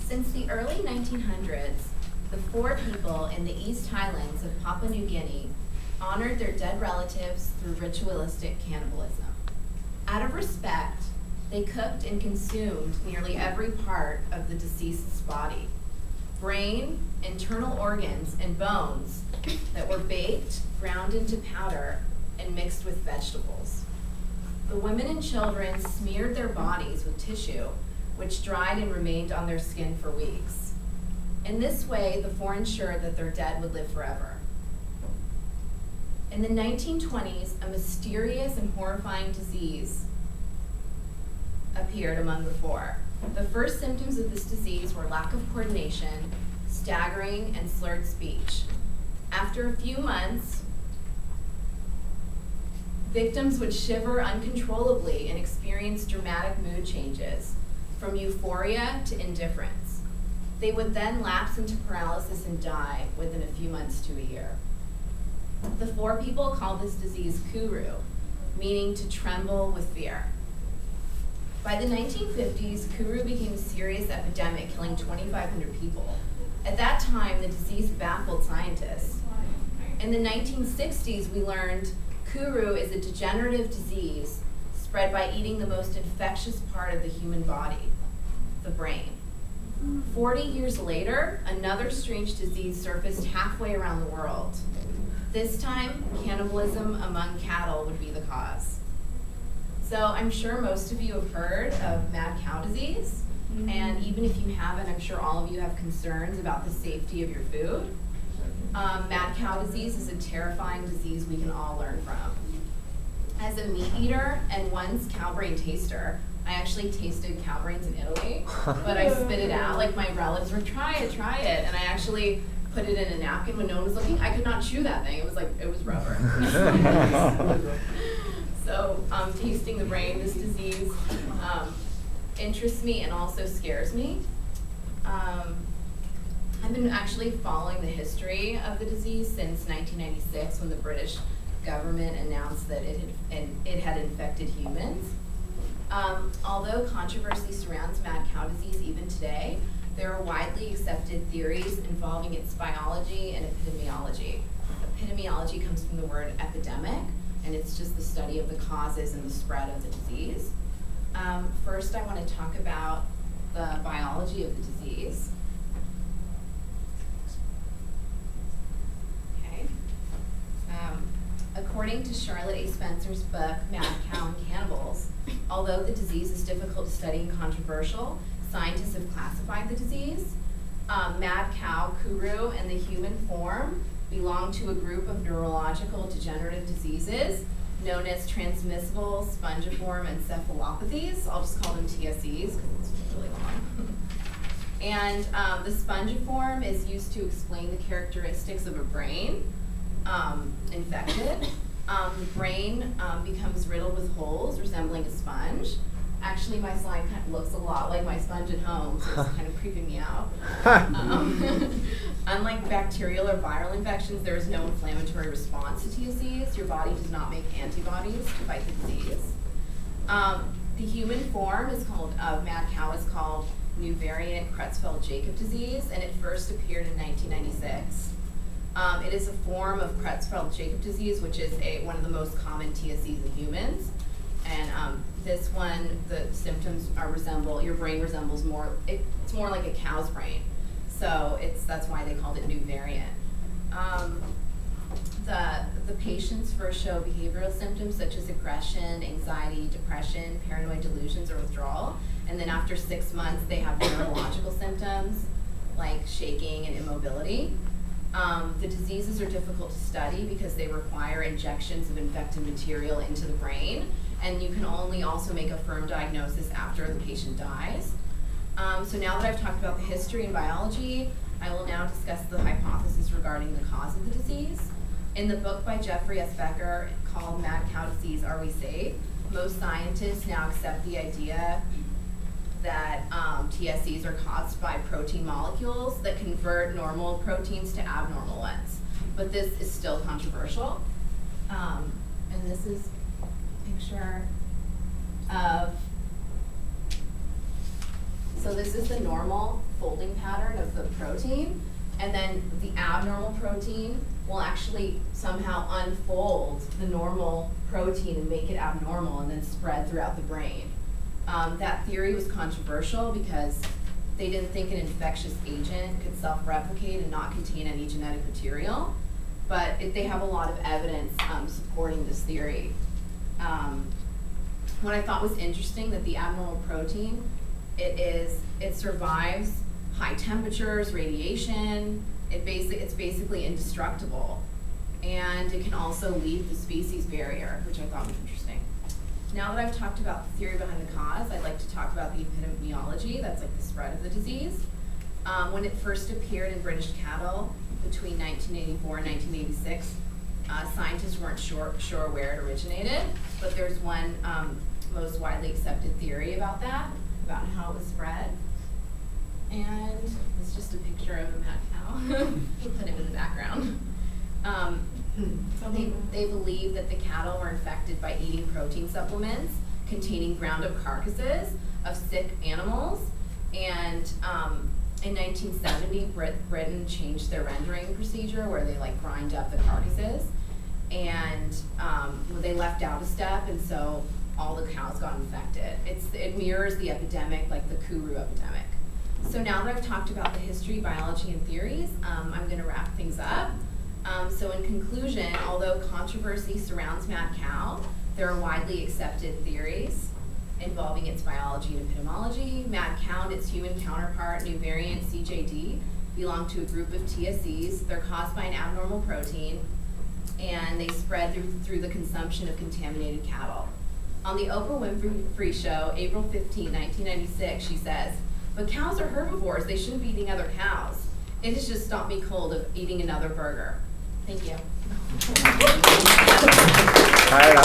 Since the early 1900s, the four people in the East Highlands of Papua New Guinea honored their dead relatives through ritualistic cannibalism. Out of respect, they cooked and consumed nearly every part of the deceased's body. Brain, internal organs, and bones that were baked, ground into powder, and mixed with vegetables. The women and children smeared their bodies with tissue, which dried and remained on their skin for weeks. In this way, the four ensured that their dead would live forever. In the 1920s, a mysterious and horrifying disease appeared among the four. The first symptoms of this disease were lack of coordination, staggering, and slurred speech. After a few months, victims would shiver uncontrollably and experience dramatic mood changes, from euphoria to indifference. They would then lapse into paralysis and die within a few months to a year. The four people called this disease Kuru, meaning to tremble with fear. By the 1950s, Kuru became a serious epidemic, killing 2,500 people. At that time, the disease baffled scientists. In the 1960s, we learned Kuru is a degenerative disease spread by eating the most infectious part of the human body, the brain. 40 years later, another strange disease surfaced halfway around the world. This time, cannibalism among cattle would be the cause. So I'm sure most of you have heard of mad cow disease, and even if you haven't, I'm sure all of you have concerns about the safety of your food. Mad cow disease is a terrifying disease we can all learn from. As a meat eater and once cow brain taster, I actually tasted cow brains in Italy, but I spit it out. Like, my relatives were, try it, and I actually put it in a napkin when no one was looking. I could not chew that thing. It was like, it was rubber. So tasting the brain, this disease, interests me and also scares me. I've been actually following the history of the disease since 1996, when the British government announced that it had infected humans. Although controversy surrounds mad cow disease even today, there are widely accepted theories involving its biology and epidemiology. Epidemiology comes from the word epidemic, and it's just the study of the causes and the spread of the disease. First, I want to talk about the biology of the disease. Okay. According to Charlotte A. Spencer's book, Mad Cow and Cannibals, although the disease is difficult to study and controversial, scientists have classified the disease. Mad cow, Kuru, and the human form belong to a group of neurological degenerative diseases known as transmissible spongiform encephalopathies. I'll just call them TSEs because it's really long. And the spongiform is used to explain the characteristics of a brain infected. The brain becomes riddled with holes resembling a sponge. Actually, my slide kind of looks a lot like my sponge at home, so it's kind of creeping me out. Unlike bacterial or viral infections, there is no inflammatory response to TSEs. Your body does not make antibodies to fight the disease. The human form of mad cow is called new variant Creutzfeldt-Jakob disease, and it first appeared in 1996. It is a form of Creutzfeldt-Jakob disease, which is one of the most common TSEs in humans. And this one, the symptoms your brain resembles it's more like a cow's brain. So that's why they called it new variant. The patients first show behavioral symptoms such as aggression, anxiety, depression, paranoid delusions, or withdrawal. And then after 6 months, they have neurological symptoms like shaking and immobility. The diseases are difficult to study because they require injections of infected material into the brain, and you can only also make a firm diagnosis after the patient dies. So now that I've talked about the history and biology, I will now discuss the hypothesis regarding the cause of the disease. In the book by Jeffrey S. Becker called Mad Cow Disease, Are We Safe?, most scientists now accept the idea that TSEs are caused by protein molecules that convert normal proteins to abnormal ones. But this is still controversial. And this is a picture of So this is the normal folding pattern of the protein, and then the abnormal protein will actually somehow unfold the normal protein and make it abnormal and then spread throughout the brain. That theory was controversial because they didn't think an infectious agent could self-replicate and not contain any genetic material, but they have a lot of evidence supporting this theory. What I thought was interesting that the abnormal protein, it survives high temperatures, radiation. It's basically indestructible, and it can also leave the species barrier, which I thought was interesting. Now that I've talked about the theory behind the cause, I'd like to talk about the epidemiology. That's like the spread of the disease. When it first appeared in British cattle between 1984 and 1986, scientists weren't sure where it originated, but there's one most widely accepted theory about that, about how it was spread. And it's just a picture of a mad cow. We'll put him in the background. They believe that the cattle were infected by eating protein supplements containing ground up carcasses of sick animals. And in 1970, Britain changed their rendering procedure where they like grind up the carcasses. And they left out a step, and so all the cows got infected. It mirrors the epidemic, like the Kuru epidemic. So now that I've talked about the history, biology, and theories, I'm going to wrap things up. So in conclusion, although controversy surrounds mad cow, there are widely accepted theories involving its biology and epidemiology. Mad cow and its human counterpart, new variant CJD, belong to a group of TSEs. They're caused by an abnormal protein, and they spread through the consumption of contaminated cattle. On the Oprah Winfrey Show, April 15, 1996, she says, "But cows are herbivores. They shouldn't be eating other cows. It has just stopped me cold of eating another burger." Thank you. All right.